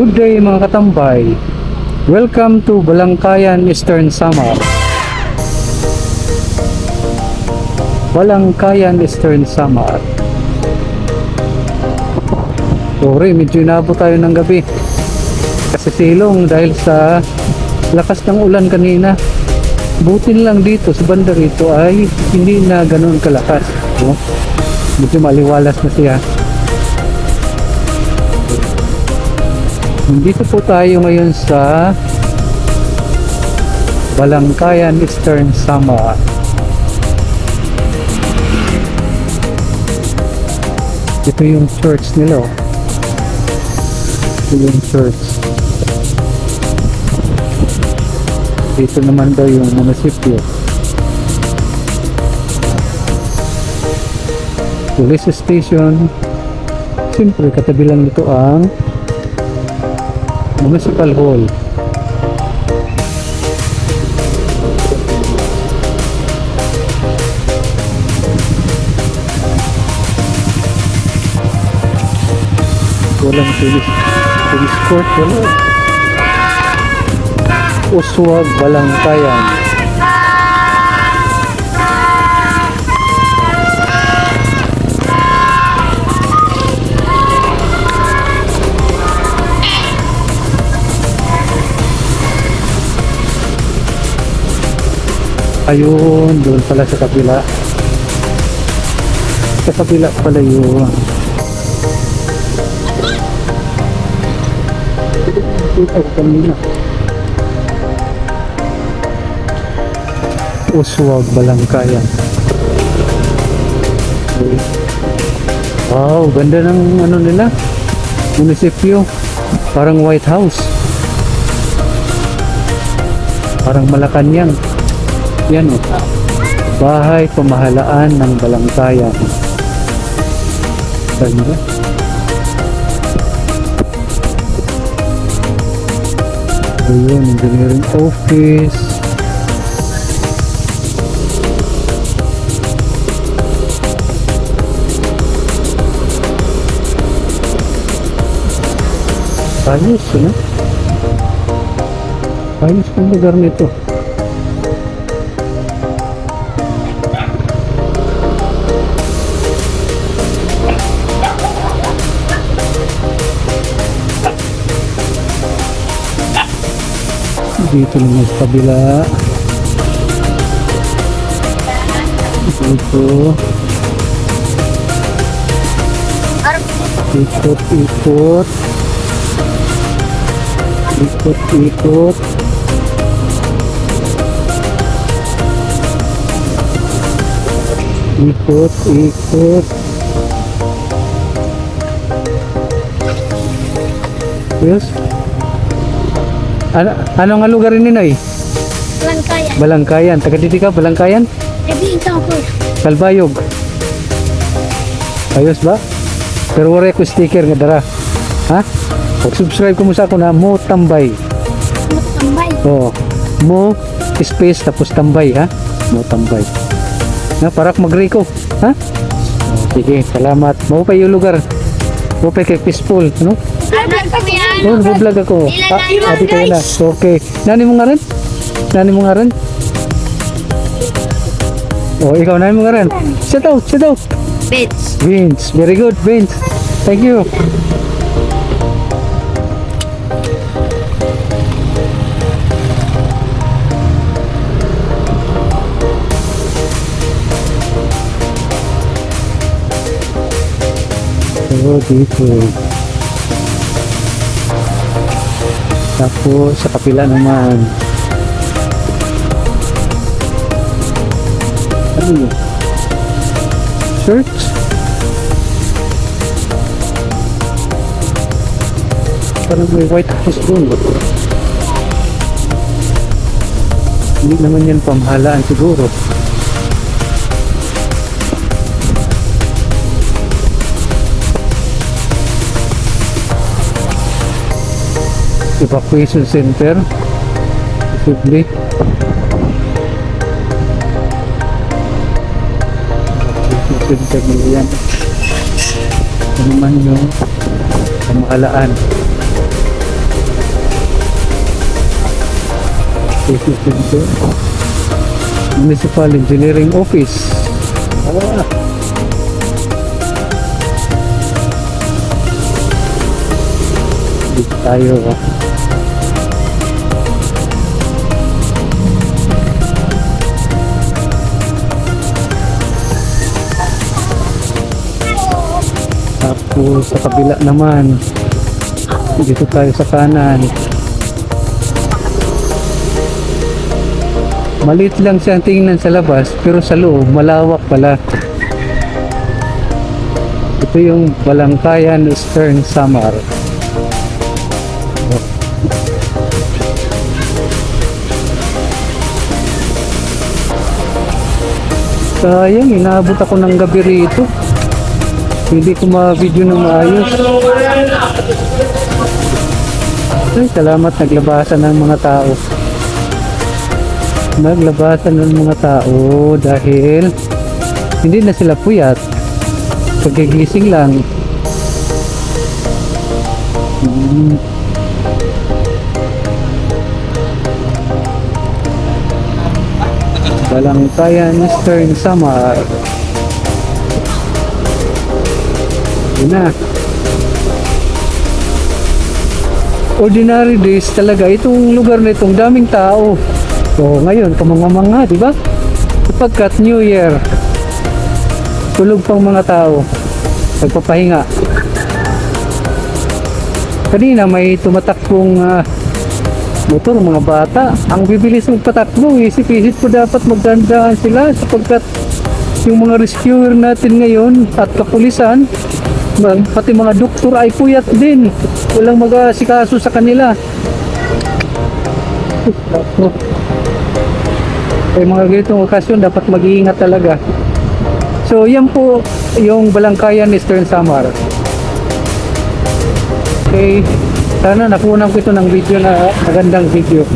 Good day mga katambay. Welcome to Balangkayan, Eastern Samar. Balangkayan, Eastern Samar. Sorry, medyo inabot tayo ng gabi. Kasi silong dahil sa lakas ng ulan kanina. Butin lang dito sa banda rito ay hindi na ganoon kalakas. No? Medyo maliwalas na siya. Dito po tayo ngayon sa Balangkayan, Eastern Samar. Ito yung church nila. Ito yung church. Dito naman daw yung munisipyo. Police station. Siyempre katabi lang nito ang Municipal Hall. Walang police court, wala. Uswag, Balangkayan. Ayun, doon pala sa kabila. Sa kabila pala yun. Kita ko kanina. Uswag, Balangkayan. Wow, ganda ng ano nila. Munisipyo. Parang White House. Parang Malacanang. Yan o. Bahay pamahalaan ng Balangkayan. Ganda. Ayun, engineering office. Ayos, ano? Ayos ang lugar nito. Dito naman sa kabila. Dito. Ikot-ikot. Ikot-ikot. Ikot-ikot. Yes. Ano nga lugar ni Noy? Balangkayan. Balangkayan. Taga dito ka, Balangkayan? Sabi ikaw po. Kalbayog. Ayos ba? Pero wala ko sticker nga dara. Ha? Pag-subscribe ko mo sa ako na Mo Tambay. Matambay. Oo. Mo space tapos tambay, ha? Mo Tambay. Na parak mag-reco, ha? Sige, salamat. Mo pa yung lugar. Mo pa kay peaceful, ano? Oh, nag-vlog ako. Adi kayo na. Okay. Nani mo nga rin? Nani mo nga rin? Oh, ikaw nani mo nga rin? Shout out, shout out. Vince. Vince. Very good, Vince. Thank you. So, dito. Tapos sa kapila naman. Ano yun? Church? Parang may White House doon. Hindi naman yan pamahalaan siguro. Evacuation center. Possibly. Evacuation center yan. Ano naman yung pamahalaan. Municipal Engineering Office. Ah. Dito tayo. Tapos sa kabila naman, dito tayo sa kanan. Maliit lang siyang tingnan sa labas, pero sa loob malawak pala. Ito yung Balangkayan Eastern Samar. Sayang, inaabot ako ng gabi rito. Hindi ko ma-video ng maayos. Ay, salamat, naglabasan ng mga tao. Naglabasan ng mga tao dahil hindi na sila puyat. Pagigising lang. Balangkayan Eastern Samar. Yun na. Ordinary days talaga itong lugar na itong daming tao. So ngayon kamanga-manga, di ba? Sapagkat New Year, tulog pang mga tao, nagpapahinga. Kanina may tumatakbong motor, mga bata. Ang bibilis magpatakbo, isip-isip ko dapat magdandaan sila sapagkat yung mga rescuer natin ngayon at kapulisan, pati mga doktor ay puyat din. Walang mag-aasikaso sa kanila. May mga ganitong okasyon dapat mag-iingat talaga. So yan po yung Balangkayan Eastern Samar. Okay, sana nakunan ko ito ng video na magandang video.